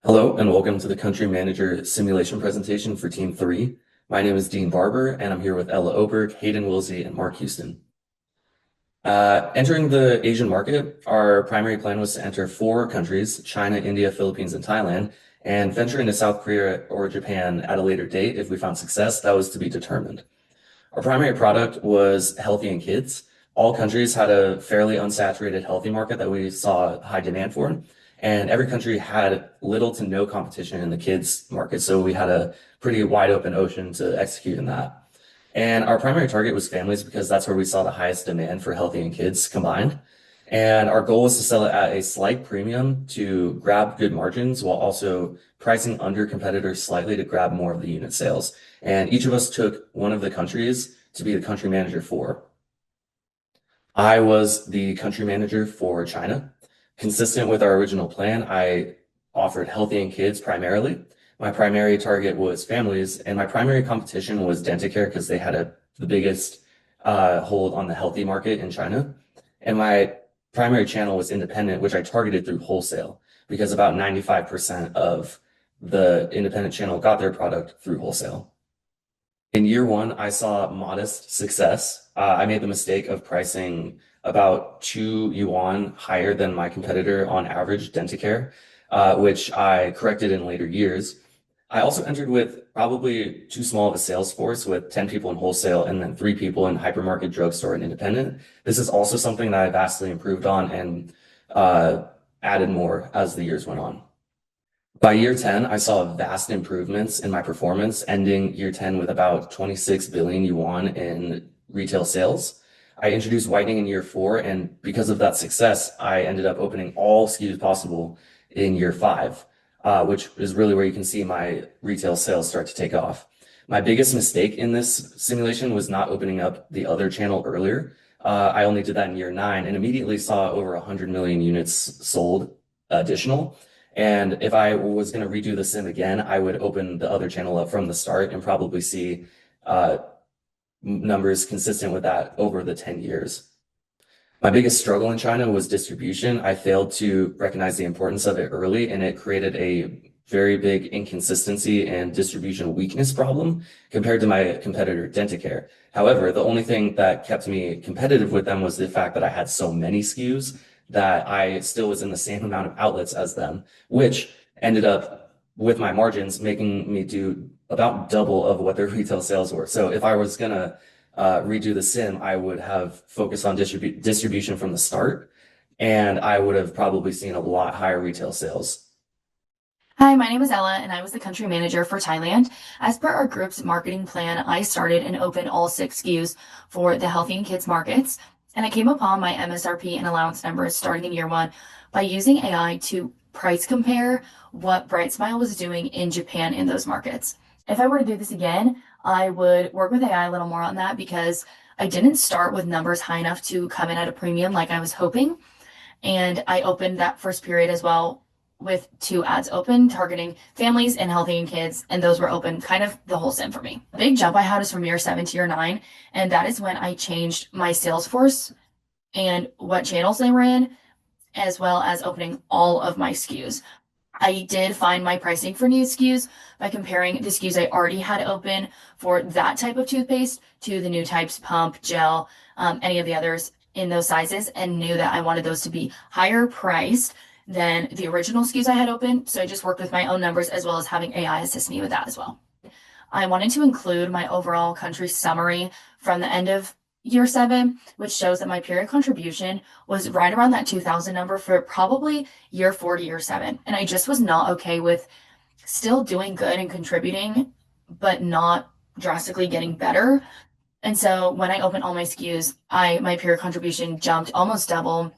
Hello and welcome to the Country Manager simulation presentation for Team 3. My name is Dean Barber and I'm here with Ella Oberg, Hayden Wilsey, and Mark Houston. Entering the Asian market, our primary plan was to enter 4 countries, China, India, Philippines, and Thailand, and venture into South Korea or Japan at a later date if we found success. That was to be determined. Our primary product was healthy in kids. All countries had a fairly unsaturated healthy market that we saw high demand for, and every country had little to no competition in the kids market. So we had a pretty wide open ocean to execute in that. And our primary target was families because that's where we saw the highest demand for healthy and kids combined. And our goal was to sell it at a slight premium to grab good margins while also pricing under competitors slightly to grab more of the unit sales. And each of us took one of the countries to be the country manager for. I was the country manager for China. Consistent with our original plan, I offered healthy and kids primarily. My primary target was families, and my primary competition was Dentacare because they had the biggest hold on the healthy market in China. And my primary channel was independent, which I targeted through wholesale because about 95% of the independent channel got their product through wholesale. In year 1, I saw modest success. I made the mistake of pricing about 2 yuan higher than my competitor on average, Dentacare, which I corrected in later years. I also entered with probably too small of a sales force with 10 people in wholesale and then 3 people in hypermarket, drugstore, and independent. This is also something that I vastly improved on and added more as the years went on. By year 10, I saw vast improvements in my performance, ending year 10 with about 26 billion yuan in retail sales. I introduced whitening in year 4, and because of that success, I ended up opening all SKUs possible in year 5, which is really where you can see my retail sales start to take off. My biggest mistake in this simulation was not opening up the other channel earlier. I only did that in year 9 and immediately saw over 100 million units sold additional. And if I was going to redo the sim again, I would open the other channel up from the start and probably see numbers consistent with that over the 10 years. My biggest struggle in China was distribution. I failed to recognize the importance of it early, and it created a very big inconsistency and distribution weakness problem compared to my competitor, Dentacare. However, the only thing that kept me competitive with them was the fact that I had so many SKUs that I still was in the same amount of outlets as them, which ended up with my margins making me do about double of what their retail sales were. So if I was gonna redo the sim, I would have focused on distribution from the start, and I would have probably seen a lot higher retail sales. Hi, my name is Ella, and I was the country manager for Thailand. As per our group's marketing plan, I started and opened all 6 SKUs for the healthy and kids markets, and I came upon my MSRP and allowance numbers starting in year 1 by using AI to price compare what Bright Smile was doing in Japan in those markets. If I were to do this again, I would work with AI a little more on that because I didn't start with numbers high enough to come in at a premium like I was hoping. And I opened that first period as well with 2 ads open targeting families and healthy and kids, and those were open kind of the whole sim for me. The big jump I had is from year 7 to year 9, and that is when I changed my sales force and what channels they were in, as well as opening all of my SKUs. I did find my pricing for new SKUs by comparing the SKUs I already had open for that type of toothpaste to the new types, pump, gel, any of the others in those sizes, and knew that I wanted those to be higher priced than the original SKUs I had open. So I just worked with my own numbers as well as having AI assist me with that as well. I wanted to include my overall country summary from the end of year 7, which shows that my period contribution was right around that 2,000 number for probably year 4 to year 7. And I just was not okay with still doing good and contributing, but not drastically getting better. And so when I opened all my SKUs, my period contribution jumped almost double,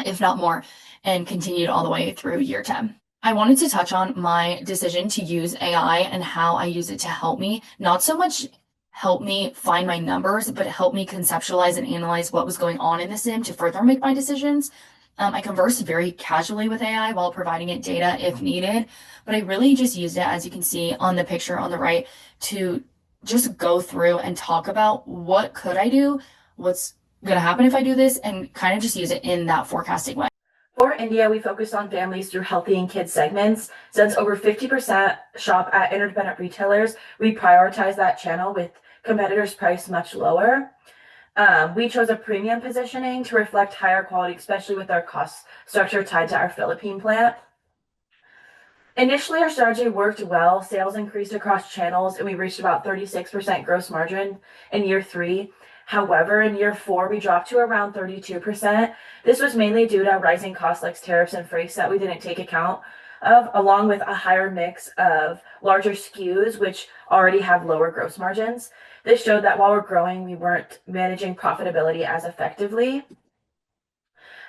if not more, and continued all the way through year 10. I wanted to touch on my decision to use AI and how I use it to help me, not so much help me find my numbers, but help me conceptualize and analyze what was going on in the sim to further make my decisions. I conversed very casually with AI while providing it data if needed, but I really just used it, as you can see on the picture on the right, to just go through and talk about what could I do, what's going to happen if I do this, and kind of just use it in that forecasting way. For India, we focused on families through healthy and kids segments. Since over 50% shop at independent retailers, we prioritize that channel with competitors priced much lower. We chose a premium positioning to reflect higher quality, especially with our cost structure tied to our Philippine plant. Initially, our strategy worked well. Sales increased across channels, and we reached about 36% gross margin in year 3. However, in year 4, we dropped to around 32%. This was mainly due to rising costs like tariffs and freights that we didn't take account of, along with a higher mix of larger SKUs, which already have lower gross margins. This showed that while we're growing, we weren't managing profitability as effectively.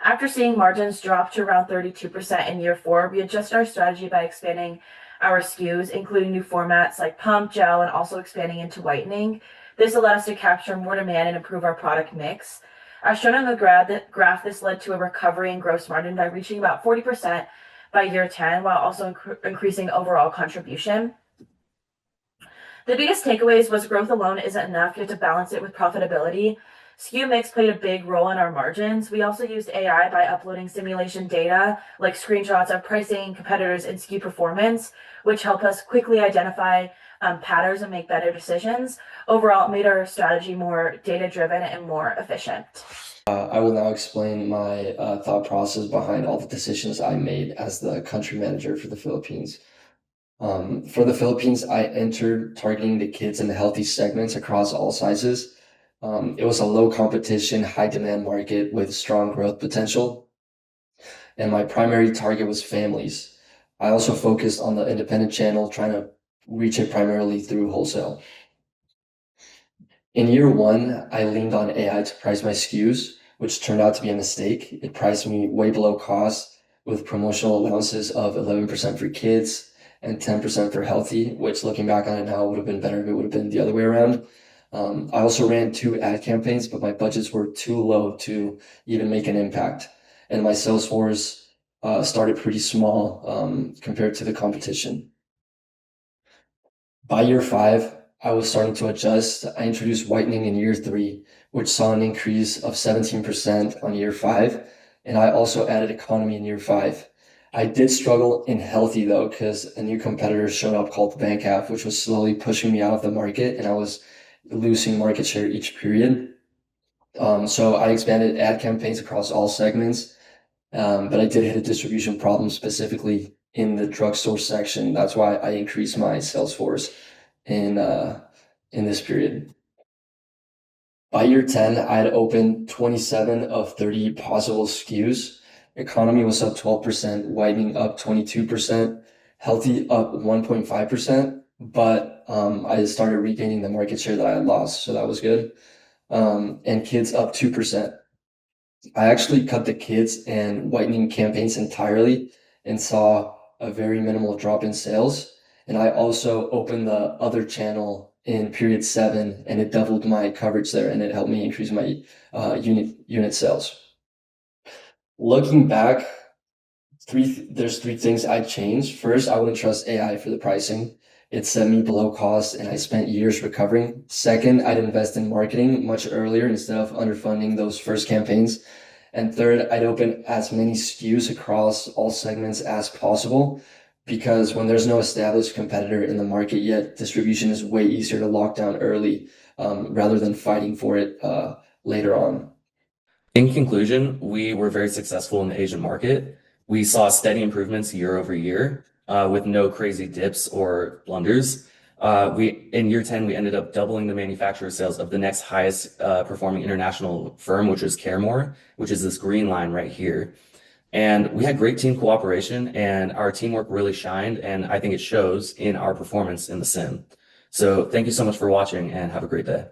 After seeing margins drop to around 32% in year 4, we adjusted our strategy by expanding our SKUs, including new formats like pump, gel, and also expanding into whitening. This allowed us to capture more demand and improve our product mix. As shown in the graph, this led to a recovery in gross margin by reaching about 40% by year 10, while also increasing overall contribution. The biggest takeaways was growth alone isn't enough. You have to balance it with profitability. SKU mix played a big role in our margins. We also used AI by uploading simulation data like screenshots of pricing, competitors, and SKU performance, which help us quickly identify patterns and make better decisions. Overall, it made our strategy more data-driven and more efficient. I will now explain my thought process behind all the decisions I made as the country manager for the Philippines. For the Philippines, I entered targeting the kids and the healthy segments across all sizes. It was a low competition, high demand market with strong growth potential. And my primary target was families. I also focused on the independent channel, trying to reach it primarily through wholesale. In year 1, I leaned on AI to price my SKUs, which turned out to be a mistake. It priced me way below cost with promotional allowances of 11% for kids and 10% for healthy, which looking back on it now would have been better if it would have been the other way around. I also ran 2 ad campaigns, but my budgets were too low to even make an impact. And my sales force started pretty small compared to the competition. By year 5, I was starting to adjust. I introduced whitening in year 3, which saw an increase of 17% on year 5. And I also added economy in year 5. I did struggle in healthy though, because a new competitor showed up called Bank Half, which was slowly pushing me out of the market, and I was losing market share each period. So I expanded ad campaigns across all segments, but I did hit a distribution problem specifically in the drugstore section. That's why I increased my sales force in this period. By year 10, I had opened 27 of 30 possible SKUs. Economy was up 12%, whitening up 22%, healthy up 1.5%, but I started regaining the market share that I had lost, so that was good. And kids up 2%. I actually cut the kids and whitening campaigns entirely and saw a very minimal drop in sales. And I also opened the other channel in period 7, and it doubled my coverage there, and it helped me increase my unit sales. Looking back, there's 3 things I'd change. First, I wouldn't trust AI for the pricing. It set me below cost, and I spent years recovering. Second, I'd invest in marketing much earlier instead of underfunding those first campaigns. And third, I'd open as many SKUs across all segments as possible, because when there's no established competitor in the market yet, distribution is way easier to lock down early rather than fighting for it later on. In conclusion, we were very successful in the Asian market. We saw steady improvements year over year with no crazy dips or blunders. In year 10, we ended up doubling the manufacturer sales of the next highest performing international firm, which was Caremore, which is this green line right here. And we had great team cooperation, and our teamwork really shined, and I think it shows in our performance in the sim. So thank you so much for watching, and have a great day.